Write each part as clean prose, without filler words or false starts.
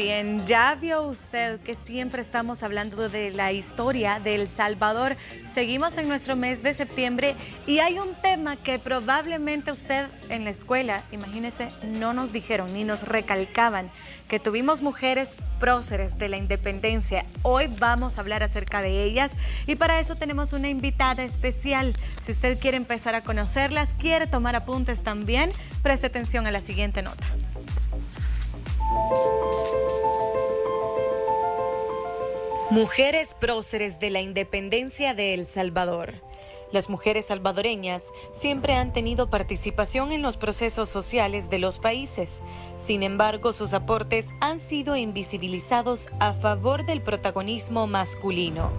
Bien, ya vio usted que siempre estamos hablando de la historia de El Salvador. Seguimos en nuestro mes de septiembre y hay un tema que probablemente usted en la escuela, imagínese, no nos dijeron ni nos recalcaban, que tuvimos mujeres próceres de la independencia. Hoy vamos a hablar acerca de ellas y para eso tenemos una invitada especial. Si usted quiere empezar a conocerlas, quiere tomar apuntes también, preste atención a la siguiente nota. Mujeres próceres de la independencia de El Salvador. Las mujeres salvadoreñas siempre han tenido participación en los procesos sociales de los países. Sin embargo, sus aportes han sido invisibilizados a favor del protagonismo masculino.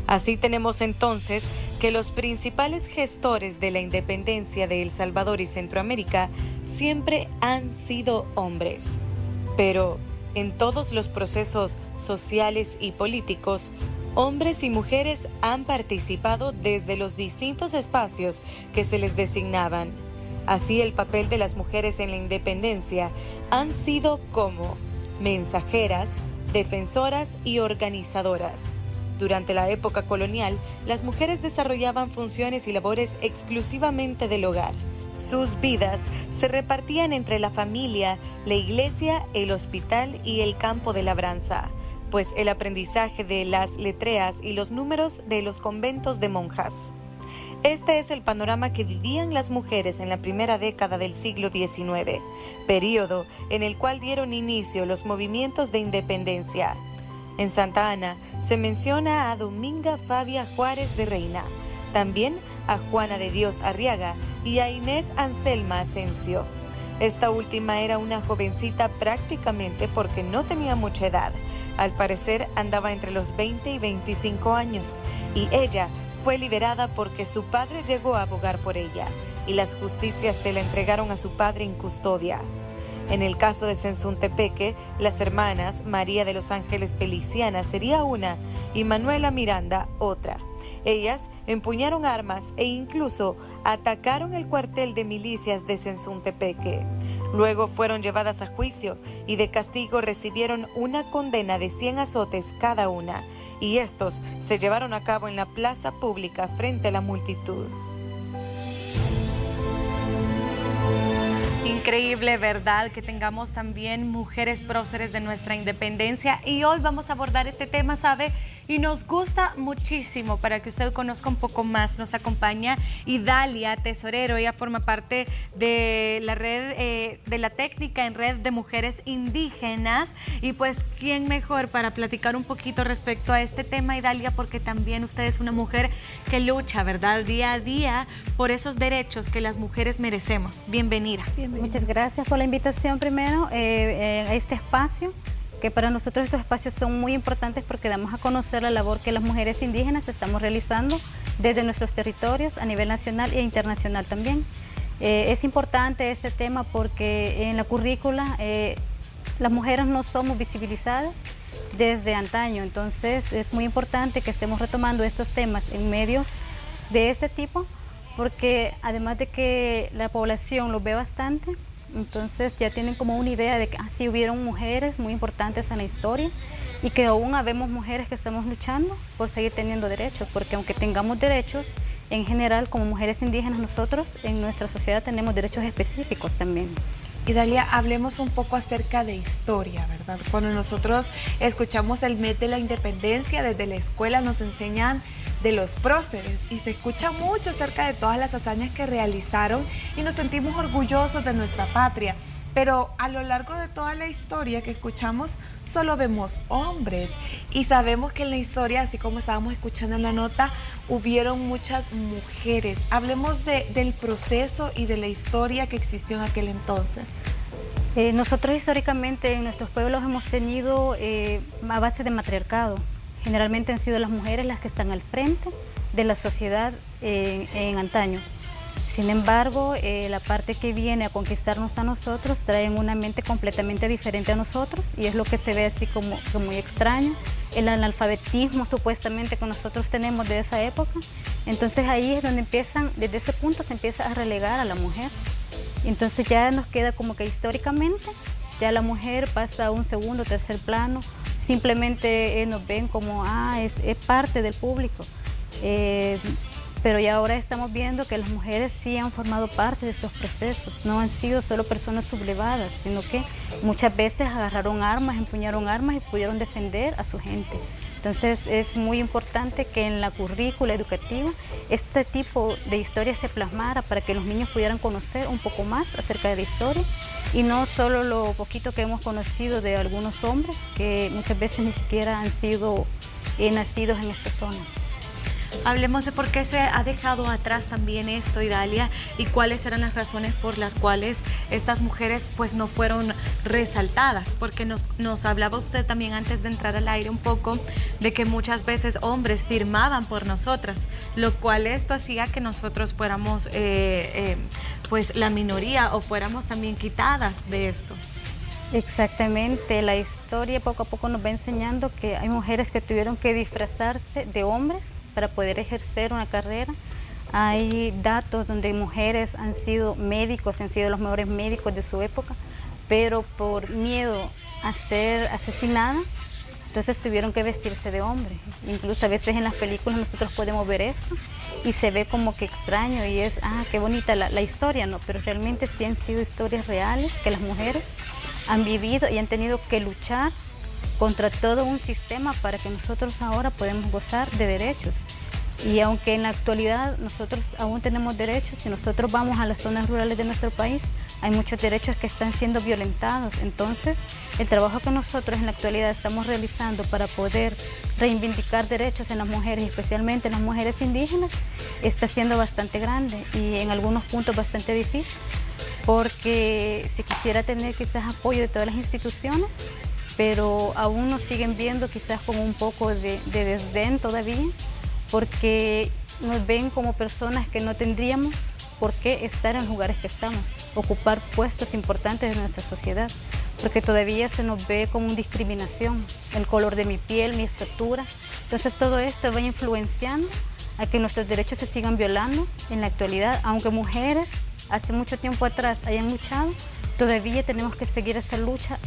Así tenemos entonces que los principales gestores de la independencia de El Salvador y Centroamérica siempre han sido hombres. Pero en todos los procesos sociales y políticos, hombres y mujeres han participado desde los distintos espacios que se les designaban. Así, el papel de las mujeres en la independencia han sido como mensajeras, defensoras y organizadoras. Durante la época colonial, las mujeres desarrollaban funciones y labores exclusivamente del hogar. Sus vidas se repartían entre la familia, la iglesia, el hospital y el campo de labranza, pues el aprendizaje de las letreas y los números de los conventos de monjas. Este es el panorama que vivían las mujeres en la primera década del siglo XIX, período en el cual dieron inicio los movimientos de independencia. En Santa Ana se menciona a Dominga Fabia Juárez de Reina, también a Juana de Dios Arriaga y a Inés Anselma Asensio. Esta última era una jovencita prácticamente porque no tenía mucha edad. Al parecer andaba entre los 20 y 25 años y ella fue liberada porque su padre llegó a abogar por ella y las justicias se la entregaron a su padre en custodia. En el caso de Sensuntepeque, las hermanas María de los Ángeles Feliciana sería una y Manuela Miranda otra. Ellas empuñaron armas e incluso atacaron el cuartel de milicias de Sensuntepeque. Luego fueron llevadas a juicio y de castigo recibieron una condena de 100 azotes cada una, y estos se llevaron a cabo en la plaza pública frente a la multitud. Increíble, ¿verdad? Que tengamos también mujeres próceres de nuestra independencia y hoy vamos a abordar este tema, ¿sabe? Y nos gusta muchísimo para que usted conozca un poco más. Nos acompaña Idalia Tesorero, ella forma parte de la red, de la técnica en red de mujeres indígenas y pues, ¿quién mejor para platicar un poquito respecto a este tema, Idalia? Porque también usted es una mujer que lucha, ¿verdad? Día a día por esos derechos que las mujeres merecemos. Bienvenida. Muchas gracias por la invitación primero a este espacio, que para nosotros estos espacios son muy importantes porque damos a conocer la labor que las mujeres indígenas estamos realizando desde nuestros territorios a nivel nacional e internacional también. Es importante este tema porque en la currícula las mujeres no somos visibilizadas desde antaño, entonces es muy importante que estemos retomando estos temas en medios de este tipo, porque además de que la población lo ve bastante, entonces ya tienen como una idea de que sí hubieron mujeres muy importantes en la historia y que aún habemos mujeres que estamos luchando por seguir teniendo derechos, porque aunque tengamos derechos, en general como mujeres indígenas nosotros en nuestra sociedad tenemos derechos específicos también. Idalia, hablemos un poco acerca de historia, ¿verdad? Cuando nosotros escuchamos el mes de la independencia, desde la escuela nos enseñan de los próceres y se escucha mucho acerca de todas las hazañas que realizaron y nos sentimos orgullosos de nuestra patria. Pero a lo largo de toda la historia que escuchamos, solo vemos hombres. Y sabemos que en la historia, así como estábamos escuchando en la nota, hubieron muchas mujeres. Hablemos del proceso y de la historia que existió en aquel entonces. Nosotros históricamente en nuestros pueblos hemos tenido a base de matriarcado. Generalmente han sido las mujeres las que están al frente de la sociedad en antaño. Sin embargo, la parte que viene a conquistarnos a nosotros traen una mente completamente diferente a nosotros y es lo que se ve así como muy extraño. El analfabetismo supuestamente que nosotros tenemos de esa época. Entonces ahí es donde desde ese punto se empieza a relegar a la mujer. Entonces ya nos queda como que históricamente ya la mujer pasa a un segundo, tercer plano, simplemente nos ven como, es parte del público. Pero ya ahora estamos viendo que las mujeres sí han formado parte de estos procesos, no han sido solo personas sublevadas, sino que muchas veces agarraron armas, empuñaron armas y pudieron defender a su gente. Entonces es muy importante que en la currícula educativa este tipo de historia se plasmara para que los niños pudieran conocer un poco más acerca de la historia y no solo lo poquito que hemos conocido de algunos hombres que muchas veces ni siquiera han sido nacidos en esta zona. Hablemos de por qué se ha dejado atrás también esto, Idalia, y cuáles eran las razones por las cuales estas mujeres pues no fueron resaltadas, porque nos hablaba usted también antes de entrar al aire un poco de que muchas veces hombres firmaban por nosotras, lo cual esto hacía que nosotros fuéramos pues la minoría o fuéramos también quitadas de esto. Exactamente, la historia poco a poco nos va enseñando que hay mujeres que tuvieron que disfrazarse de hombres para poder ejercer una carrera. Hay datos donde mujeres han sido médicos, han sido los mejores médicos de su época, pero por miedo a ser asesinadas, entonces tuvieron que vestirse de hombre. Incluso a veces en las películas nosotros podemos ver esto y se ve como que extraño y es, qué bonita la historia, ¿no? Pero realmente sí han sido historias reales que las mujeres han vivido y han tenido que luchar contra todo un sistema para que nosotros ahora podamos gozar de derechos. Y aunque en la actualidad nosotros aún tenemos derechos, si nosotros vamos a las zonas rurales de nuestro país, hay muchos derechos que están siendo violentados. Entonces, el trabajo que nosotros en la actualidad estamos realizando para poder reivindicar derechos en las mujeres, especialmente en las mujeres indígenas, está siendo bastante grande y en algunos puntos bastante difícil, porque se quisiera tener quizás apoyo de todas las instituciones, pero aún nos siguen viendo quizás con un poco de desdén todavía, porque nos ven como personas que no tendríamos por qué estar en los lugares que estamos, ocupar puestos importantes de nuestra sociedad, porque todavía se nos ve como una discriminación, el color de mi piel, mi estatura. Entonces todo esto va influenciando a que nuestros derechos se sigan violando en la actualidad, aunque mujeres hace mucho tiempo atrás hayan luchado, todavía tenemos que seguir esta lucha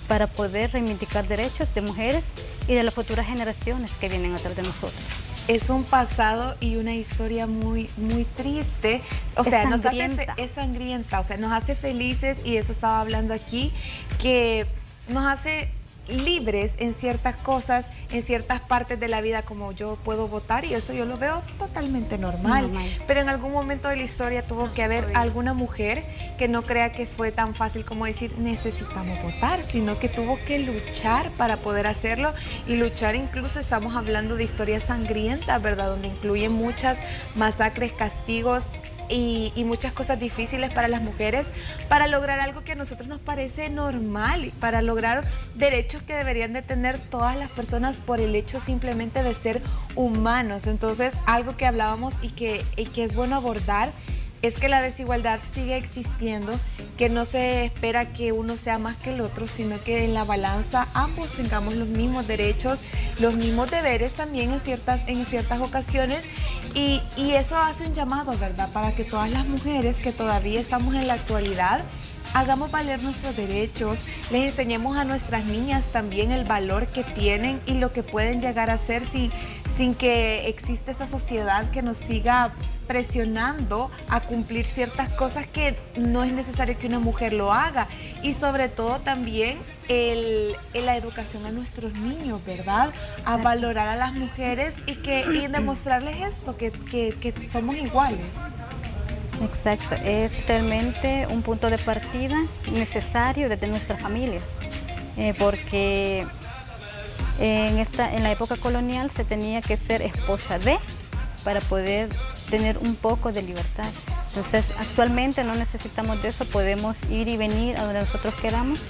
para poder reivindicar derechos de mujeres y de las futuras generaciones que vienen atrás de nosotros. Es un pasado y una historia muy, muy triste, o sea, es sangrienta, o sea, nos hace felices, y eso estaba hablando aquí, que nos hace libres en ciertas cosas, en ciertas partes de la vida, como yo puedo votar, y eso yo lo veo totalmente normal. Pero en algún momento de la historia tuvo que haber alguna mujer que no crea que fue tan fácil como decir necesitamos votar, sino que tuvo que luchar para poder hacerlo, y luchar incluso estamos hablando de historias sangrientas, ¿verdad? Donde incluyen muchas masacres, castigos y muchas cosas difíciles para las mujeres, para lograr algo que a nosotros nos parece normal, para lograr derechos que deberían de tener todas las personas por el hecho simplemente de ser humanos. Entonces, algo que hablábamos y que es bueno abordar es que la desigualdad sigue existiendo, que no se espera que uno sea más que el otro, sino que en la balanza ambos tengamos los mismos derechos, los mismos deberes también en ciertas ocasiones, y eso hace un llamado, ¿verdad?, para que todas las mujeres que todavía estamos en la actualidad hagamos valer nuestros derechos, les enseñemos a nuestras niñas también el valor que tienen y lo que pueden llegar a ser sin que exista esa sociedad que nos siga presionando a cumplir ciertas cosas que no es necesario que una mujer lo haga. Y sobre todo también la educación a nuestros niños, ¿verdad? A valorar a las mujeres y demostrarles esto, que somos iguales. Exacto, es realmente un punto de partida necesario desde nuestras familias, porque en la época colonial se tenía que ser esposa de para poder tener un poco de libertad. Entonces, actualmente no necesitamos de eso, podemos ir y venir a donde nosotros queramos,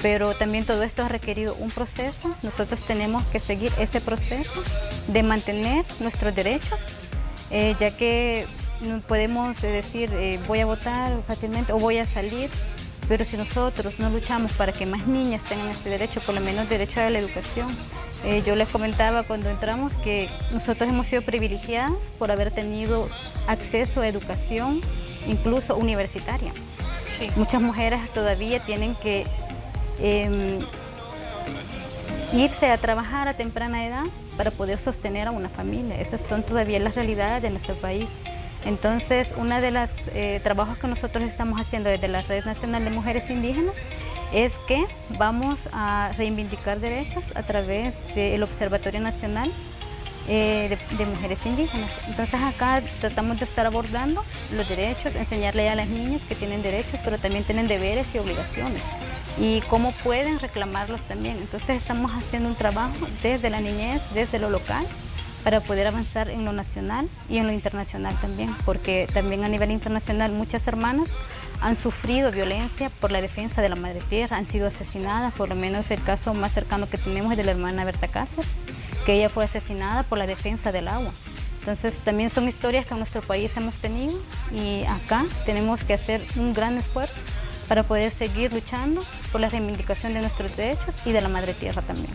pero también todo esto ha requerido un proceso. Nosotros tenemos que seguir ese proceso de mantener nuestros derechos, ya que no podemos decir voy a votar fácilmente o voy a salir, pero si nosotros no luchamos para que más niñas tengan este derecho, por lo menos derecho a la educación. Yo les comentaba cuando entramos que nosotros hemos sido privilegiadas por haber tenido acceso a educación, incluso universitaria. Sí. Muchas mujeres todavía tienen que irse a trabajar a temprana edad para poder sostener a una familia. Esas son todavía las realidades de nuestro país. Entonces, uno de los trabajos que nosotros estamos haciendo desde la Red Nacional de Mujeres Indígenas es que vamos a reivindicar derechos a través del Observatorio Nacional de Mujeres Indígenas. Entonces acá tratamos de estar abordando los derechos, enseñarle a las niñas que tienen derechos, pero también tienen deberes y obligaciones, y cómo pueden reclamarlos también. Entonces estamos haciendo un trabajo desde la niñez, desde lo local, para poder avanzar en lo nacional y en lo internacional también, porque también a nivel internacional muchas hermanas han sufrido violencia por la defensa de la madre tierra, han sido asesinadas. Por lo menos el caso más cercano que tenemos es de la hermana Berta Cáceres, que ella fue asesinada por la defensa del agua. Entonces también son historias que en nuestro país hemos tenido, y acá tenemos que hacer un gran esfuerzo para poder seguir luchando por la reivindicación de nuestros derechos y de la madre tierra también.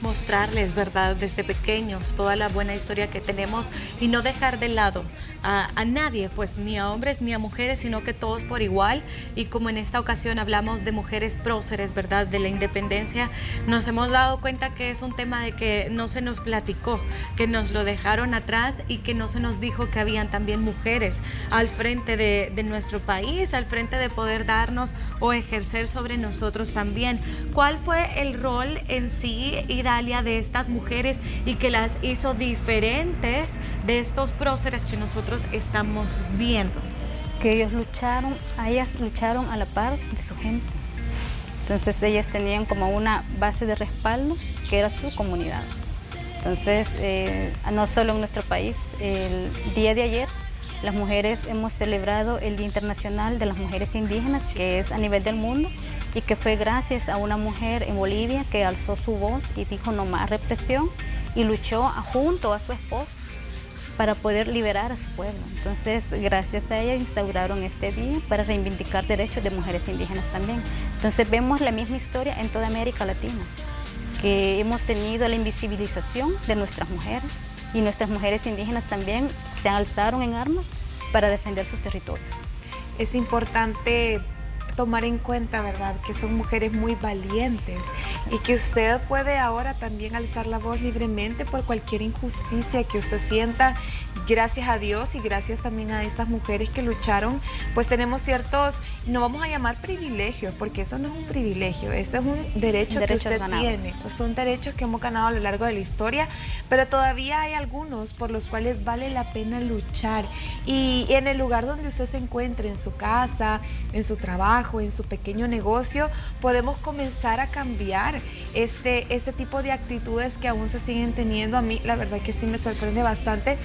Mostrarles, ¿verdad?, desde pequeños toda la buena historia que tenemos, y no dejar de lado a nadie, pues ni a hombres ni a mujeres, sino que todos por igual. Y como en esta ocasión hablamos de mujeres próceres, ¿verdad?, de la independencia, nos hemos dado cuenta que es un tema de que no se nos platicó, que nos lo dejaron atrás, y que no se nos dijo que habían también mujeres al frente de nuestro país, al frente de poder darnos o ejercer sobre nosotros también. ¿Cuál fue el rol en sí, Idalia, de estas mujeres, y que las hizo diferentes de estos próceres que nosotros estamos viendo? Que ellas lucharon a la par de su gente. Entonces ellas tenían como una base de respaldo que era su comunidad. Entonces, no solo en nuestro país, el día de ayer las mujeres hemos celebrado el Día Internacional de las Mujeres Indígenas, que es a nivel del mundo, y que fue gracias a una mujer en Bolivia que alzó su voz y dijo no más represión, y luchó junto a su esposo para poder liberar a su pueblo. Entonces, gracias a ella instauraron este día para reivindicar derechos de mujeres indígenas también. Entonces, vemos la misma historia en toda América Latina, que hemos tenido la invisibilización de nuestras mujeres, y nuestras mujeres indígenas también se alzaron en armas para defender sus territorios. Es importante tomar en cuenta, ¿verdad?, que son mujeres muy valientes, y que usted puede ahora también alzar la voz libremente por cualquier injusticia que usted sienta. Gracias a Dios y gracias también a estas mujeres que lucharon, pues tenemos ciertos, no vamos a llamar privilegios, porque eso no es un privilegio, eso es un derecho que usted tiene. Pues son derechos que hemos ganado a lo largo de la historia, pero todavía hay algunos por los cuales vale la pena luchar. Y en el lugar donde usted se encuentre, en su casa, en su trabajo, en su pequeño negocio, podemos comenzar a cambiar este tipo de actitudes que aún se siguen teniendo. A mí la verdad que sí me sorprende bastante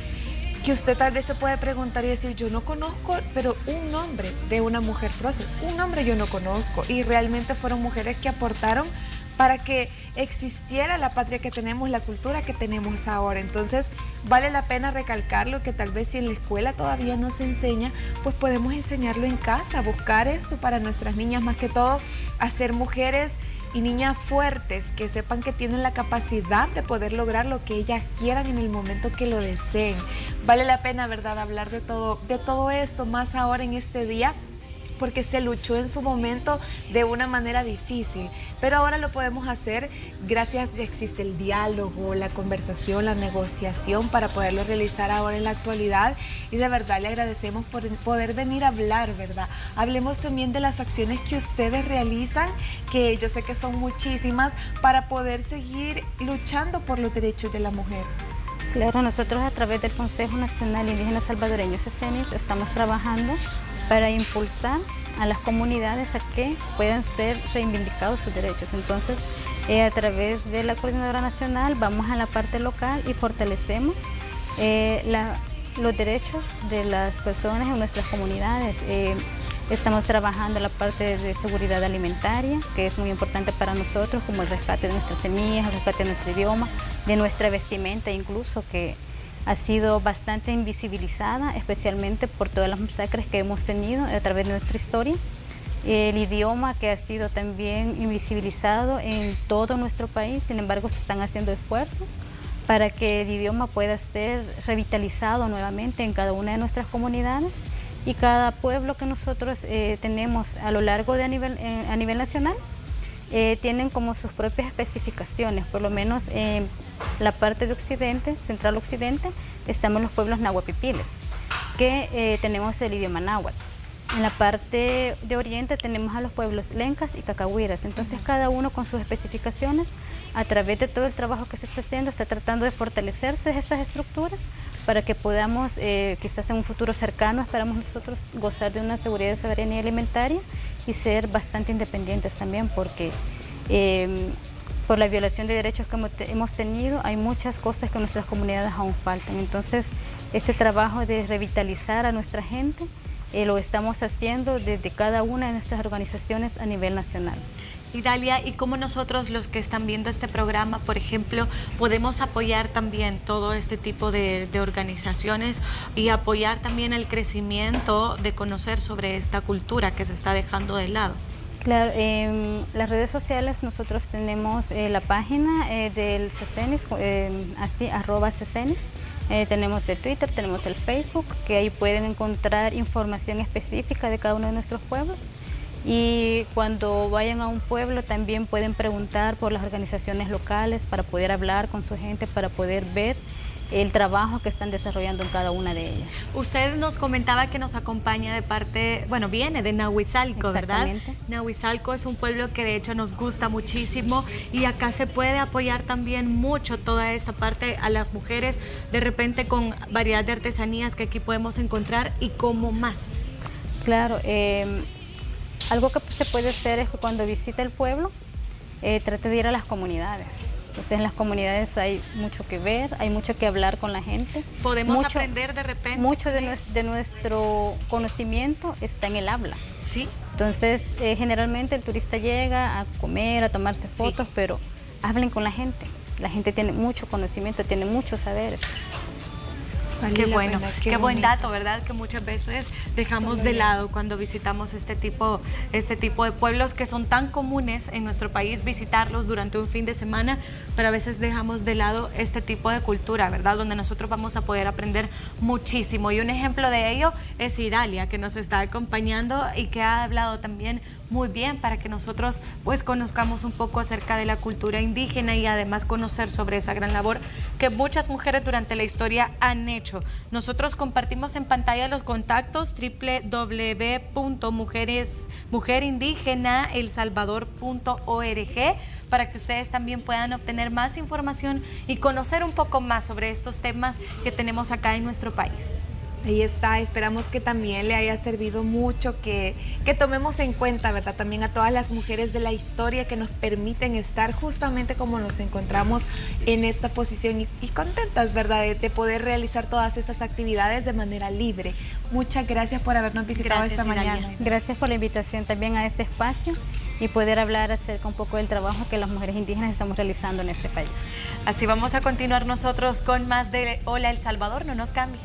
que usted tal vez se puede preguntar y decir, yo no conozco, pero un nombre de una mujer prócer, un nombre yo no conozco, y realmente fueron mujeres que aportaron para que existiera la patria que tenemos, la cultura que tenemos ahora. Entonces, vale la pena recalcarlo, que tal vez si en la escuela todavía no se enseña, pues podemos enseñarlo en casa, buscar esto para nuestras niñas, más que todo, hacer mujeres y niñas fuertes, que sepan que tienen la capacidad de poder lograr lo que ellas quieran en el momento que lo deseen. Vale la pena, ¿verdad?, hablar de todo esto, más ahora en este día, porque se luchó en su momento de una manera difícil, pero ahora lo podemos hacer gracias a que existe el diálogo, la conversación, la negociación, para poderlo realizar ahora en la actualidad. Y de verdad le agradecemos por poder venir a hablar, ¿verdad? Hablemos también de las acciones que ustedes realizan, que yo sé que son muchísimas, para poder seguir luchando por los derechos de la mujer. Claro, nosotros a través del Consejo Nacional Indígena Salvadoreño, CESENIS, estamos trabajando para impulsar a las comunidades a que puedan ser reivindicados sus derechos. Entonces, a través de la Coordinadora Nacional vamos a la parte local y fortalecemos los derechos de las personas en nuestras comunidades. Estamos trabajando la parte de seguridad alimentaria, que es muy importante para nosotros, como el rescate de nuestras semillas, el rescate de nuestro idioma, de nuestra vestimenta incluso, que ha sido bastante invisibilizada, especialmente por todas las masacres que hemos tenido a través de nuestra historia. El idioma, que ha sido también invisibilizado en todo nuestro país. Sin embargo, se están haciendo esfuerzos para que el idioma pueda ser revitalizado nuevamente en cada una de nuestras comunidades, y cada pueblo que nosotros tenemos a lo largo de a nivel nacional, tienen como sus propias especificaciones. Por lo menos en la parte de occidente, central occidente, estamos los pueblos nahuapipiles, que tenemos el idioma náhuatl. En la parte de oriente tenemos a los pueblos lencas y cacahuiras. Entonces cada uno con sus especificaciones, a través de todo el trabajo que se está haciendo, está tratando de fortalecerse estas estructuras para que podamos, quizás en un futuro cercano, esperamos nosotros gozar de una seguridad de soberanía alimentaria y ser bastante independientes también, porque por la violación de derechos que hemos tenido, hay muchas cosas que en nuestras comunidades aún faltan. Entonces, este trabajo de revitalizar a nuestra gente lo estamos haciendo desde cada una de nuestras organizaciones a nivel nacional. Idalia, ¿y cómo nosotros los que están viendo este programa, por ejemplo, podemos apoyar también todo este tipo de organizaciones y apoyar también el crecimiento de conocer sobre esta cultura que se está dejando de lado? Claro, en las redes sociales nosotros tenemos la página del CECENIS, así, @CECENIS. Tenemos el Twitter, tenemos el Facebook, que ahí pueden encontrar información específica de cada uno de nuestros pueblos. Y cuando vayan a un pueblo también pueden preguntar por las organizaciones locales para poder hablar con su gente, para poder ver el trabajo que están desarrollando en cada una de ellas. Usted nos comentaba que nos acompaña de parte, bueno, viene de Nahuizalco, ¿verdad? Nahuizalco es un pueblo que de hecho nos gusta muchísimo y acá se puede apoyar también mucho toda esta parte a las mujeres, de repente con variedad de artesanías que aquí podemos encontrar y cómo más. Claro, algo que se puede hacer es que cuando visite el pueblo, trate de ir a las comunidades. Entonces en las comunidades hay mucho que ver, hay mucho que hablar con la gente. Podemos aprender de repente. Mucho de nuestro conocimiento está en el habla. Sí. Entonces generalmente el turista llega a comer, a tomarse fotos, sí, pero hablen con la gente. La gente tiene mucho conocimiento, tiene muchos saberes. Qué bueno, qué buen dato, ¿verdad? Que muchas veces dejamos de lado cuando visitamos este tipo de pueblos que son tan comunes en nuestro país, visitarlos durante un fin de semana, pero a veces dejamos de lado este tipo de cultura, ¿verdad? Donde nosotros vamos a poder aprender muchísimo. Y un ejemplo de ello es Idalia, que nos está acompañando y que ha hablado también muy bien para que nosotros pues conozcamos un poco acerca de la cultura indígena y además conocer sobre esa gran labor que muchas mujeres durante la historia han hecho. Nosotros compartimos en pantalla los contactos www.mujerindígenaelsalvador.org para que ustedes también puedan obtener más información y conocer un poco más sobre estos temas que tenemos acá en nuestro país. Ahí está, esperamos que también le haya servido mucho, que tomemos en cuenta, ¿verdad? También a todas las mujeres de la historia que nos permiten estar justamente como nos encontramos en esta posición y contentas, ¿verdad? De poder realizar todas esas actividades de manera libre. Muchas gracias por habernos visitado esta mañana. Gracias por la invitación también a este espacio y poder hablar acerca un poco del trabajo que las mujeres indígenas estamos realizando en este país. Así vamos a continuar nosotros con más de Hola El Salvador, no nos cambie.